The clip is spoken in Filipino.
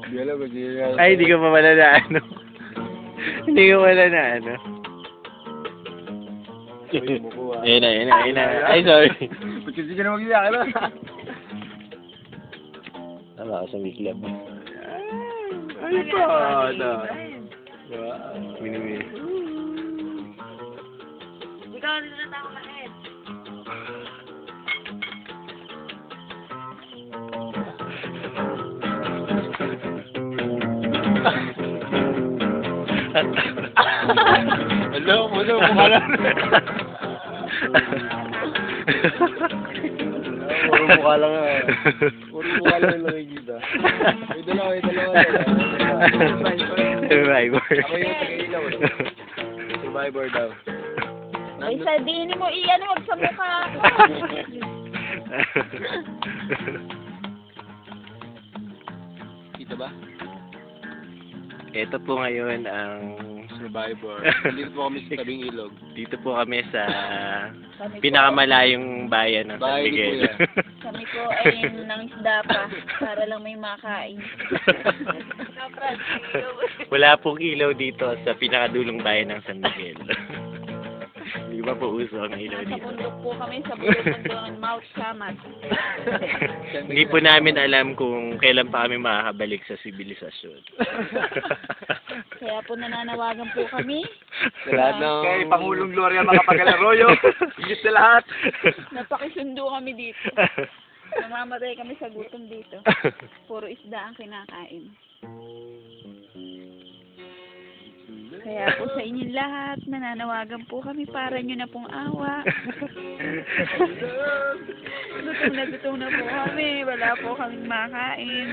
Hindi alam kung sino yan. Ay, hindi ka pa pala na ano. Hindi ka pala na ano. Ayun na. Ay, sorry. Ba't kasi ka na mag-iyak na? Tama ako sa weeklab. Ay pa, ano? Minimi. Ikaw na lang ako lahat. Hello, mukha lang. Puro mukha lang ah. Puro mukha lang yung nakikita. May dalawa. Survivor. Ako yung taga-ilaw. Survivor daw. Ay, sabihin mo, iyan wag sa mukha ko. Kita ba? Ito po ngayon ang Survivor. Dito po kami sa tabing ilog. dito po kami sa Kami po, pinakamalayong bayan ng San Bahay ni Miguel. Kuya. kami po ay nang isda pa para lang may makain. Wala pong ilaw dito sa pinakadulong bayan ng San Miguel. Hindi ba po uso ang ilaw Nasa dito? bundok po kami sa bundok ng Mount Samat. Hindi po namin alam kung kailan pa kami makakabalik sa sibilisasyon. Kaya po nananawagan po kami. Sa lahat ng... Kay Pangulong Gloria Macapagal-Arroyo. Higit sa lahat. Napakisundo kami dito. Namamatay kami sa gutom dito. Puro isda ang kinakain. Kaya po sa inyong lahat, nananawagan po kami para nyo na pong awa. Gutom na po kami. Wala po kaming makain.